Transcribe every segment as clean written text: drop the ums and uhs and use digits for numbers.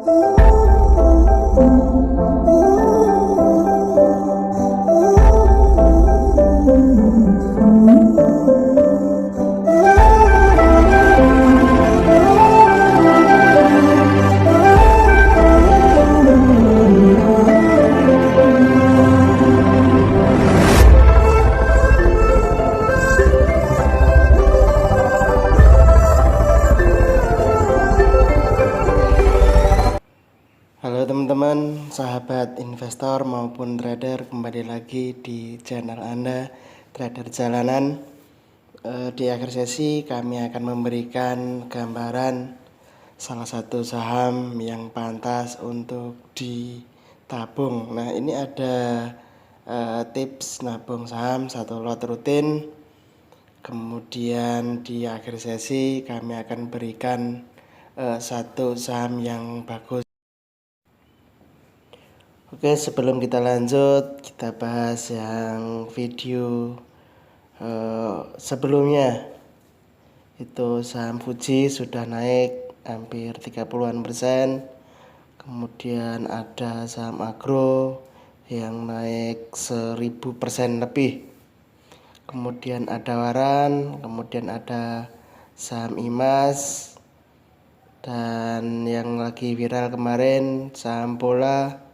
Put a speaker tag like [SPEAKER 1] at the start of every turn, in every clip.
[SPEAKER 1] Halo teman-teman, sahabat investor maupun trader, kembali lagi di channel Anda, Trader Jalanan. Di akhir sesi kami akan memberikan gambaran salah satu saham yang pantas untuk ditabung. Nah, ini ada tips nabung saham satu lot rutin. Kemudian di akhir sesi kami akan berikan satu saham yang bagus. Oke, sebelum kita lanjut, kita bahas yang video sebelumnya. Itu saham Fuji sudah naik hampir 30-an%. Kemudian ada saham Agro yang naik 1000% lebih. Kemudian ada Waran, kemudian ada saham Imas, dan yang lagi viral kemarin saham Bola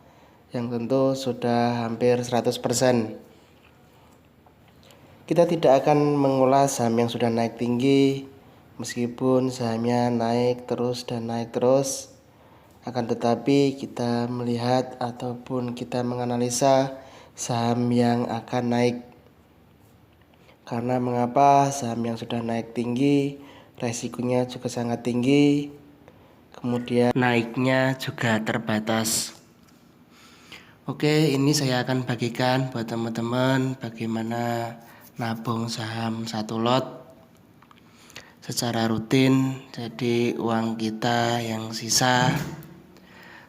[SPEAKER 1] yang tentu sudah hampir 100%. Kita tidak akan mengulas saham yang sudah naik tinggi, meskipun sahamnya naik terus dan naik terus. Akan tetapi kita melihat ataupun kita menganalisa saham yang akan naik. Karena mengapa? Saham yang sudah naik tinggi, resikonya juga sangat tinggi, kemudian naiknya juga terbatas. Oke, ini saya akan bagikan buat teman-teman bagaimana nabung saham satu lot secara rutin. Jadi uang kita yang sisa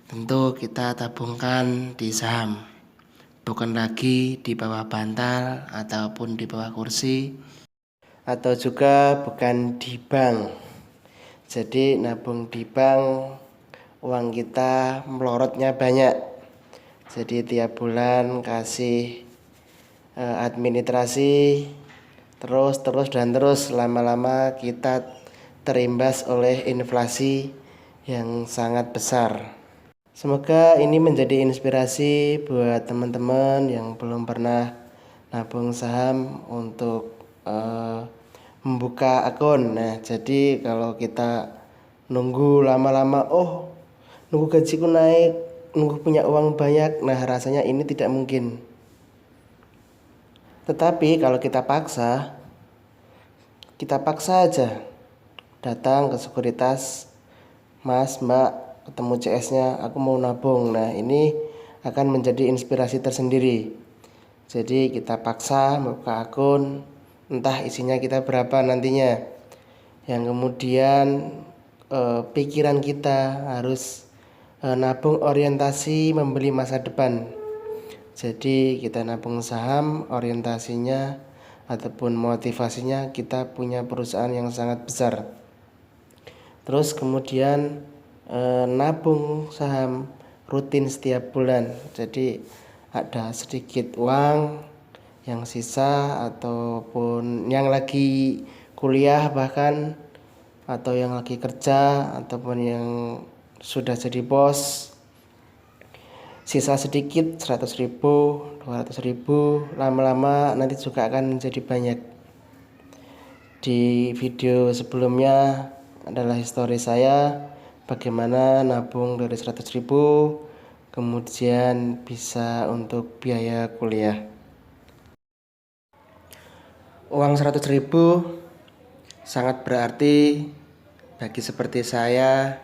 [SPEAKER 1] tentu kita tabungkan di saham, bukan lagi di bawah bantal ataupun di bawah kursi, atau juga bukan di bank. Jadi nabung di bank, uang kita melorotnya banyak. Jadi tiap bulan kasih administrasi terus lama-lama kita terimbas oleh inflasi yang sangat besar. Semoga ini menjadi inspirasi buat teman-teman yang belum pernah nabung saham untuk membuka akun. Nah, jadi kalau kita nunggu lama-lama, nunggu gajiku naik, nunggu punya uang banyak, nah rasanya ini tidak mungkin. Tetapi kalau kita paksa aja datang ke sekuritas, Mas, Mbak, ketemu CS-nya, aku mau nabung. Nah, ini akan menjadi inspirasi tersendiri. Jadi kita paksa membuka akun, entah isinya kita berapa nantinya. Yang kemudian pikiran kita harus nabung orientasi membeli masa depan. Jadi kita nabung saham orientasinya ataupun motivasinya kita punya perusahaan yang sangat besar. Terus kemudian nabung saham rutin setiap bulan. Jadi ada sedikit uang yang sisa ataupun yang lagi kuliah bahkan, atau yang lagi kerja ataupun yang sudah jadi bos, sisa sedikit 100.000, 200.000, lama-lama nanti juga akan menjadi banyak. Di video sebelumnya adalah histori saya bagaimana nabung dari 100.000 kemudian bisa untuk biaya kuliah. Uang 100.000 sangat berarti bagi seperti saya.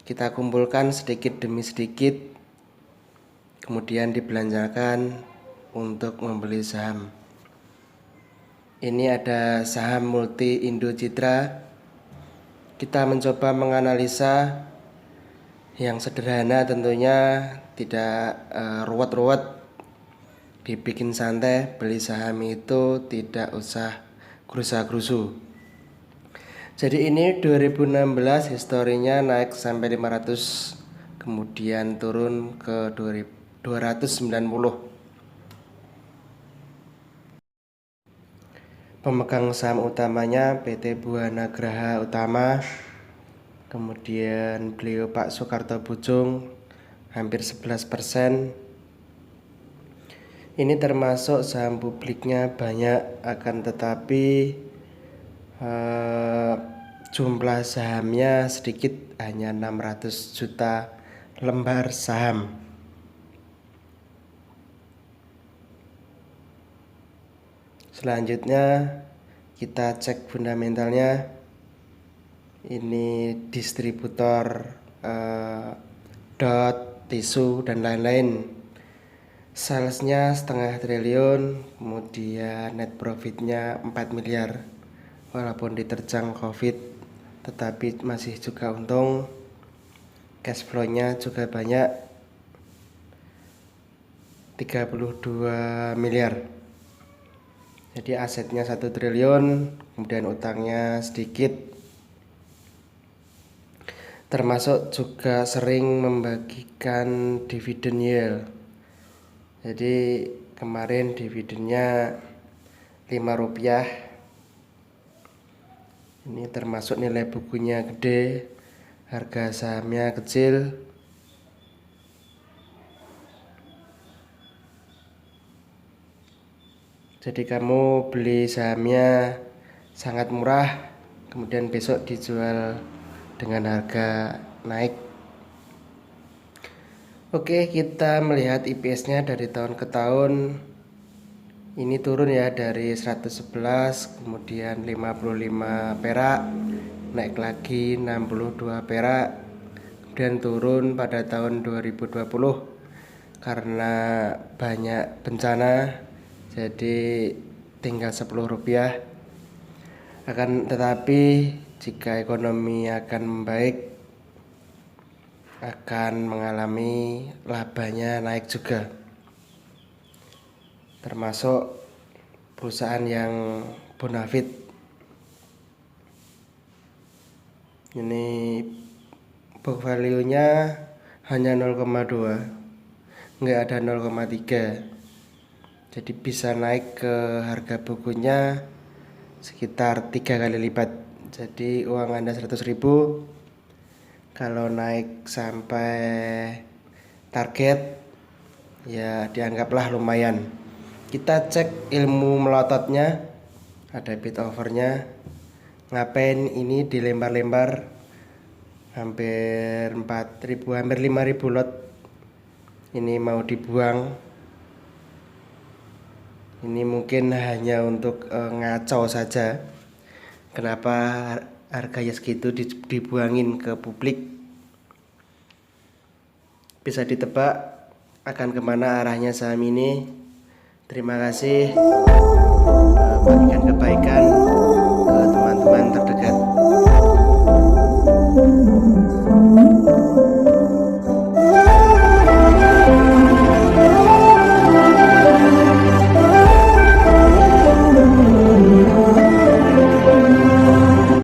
[SPEAKER 1] Kita kumpulkan sedikit demi sedikit, kemudian dibelanjakan untuk membeli saham. Ini ada saham Multi Indo Citra. Kita mencoba menganalisa yang sederhana, tentunya tidak ruwet-ruwet, dibikin santai. Beli saham itu tidak usah gerusa-gerusu. Jadi ini 2016 historinya naik sampai 500, kemudian turun ke 290. Pemegang saham utamanya PT Buana Graha Utama, kemudian beliau Pak Soekarto Bujung hampir 11%. Ini termasuk saham publiknya banyak, akan tetapi jumlah sahamnya sedikit, hanya 600 juta lembar saham. Selanjutnya kita cek fundamentalnya. Ini distributor dot, tisu dan lain-lain. Salesnya 0,5 triliun, kemudian net profitnya 4 miliar. Walaupun diterjang COVID, tetapi masih juga untung. Cash flow-nya juga banyak, 32 miliar. Jadi asetnya 1 triliun, kemudian utangnya sedikit. Termasuk juga sering membagikan dividen yield. Jadi kemarin dividennya Rp5. Ini termasuk nilai bukunya gede, harga sahamnya kecil. Jadi kamu beli sahamnya sangat murah, kemudian besok dijual dengan harga naik. Oke, kita melihat IPS-nya dari tahun ke tahun. Ini turun ya, dari 111, kemudian 55 perak, naik lagi 62 perak, kemudian turun pada tahun 2020 karena banyak bencana, jadi tinggal Rp10. Akan tetapi jika ekonomi akan membaik, akan mengalami labanya naik juga. Termasuk perusahaan yang bonafit. Ini book value-nya hanya 0,2, nggak ada 0,3. Jadi bisa naik ke harga bukunya sekitar 3 kali lipat. Jadi uang Anda 100.000, kalau naik sampai target ya dianggaplah lumayan. Kita cek ilmu melototnya, ada bid overnya. Ngapain ini dilempar-lempar, hampir 4.000, hampir 5.000 lot. Ini mau dibuang. Ini mungkin hanya untuk ngaco saja. Kenapa harganya segitu dibuangin ke publik? Bisa ditebak akan kemana arahnya saham ini. Terima kasih. Bagikan kebaikan ke teman-teman terdekat.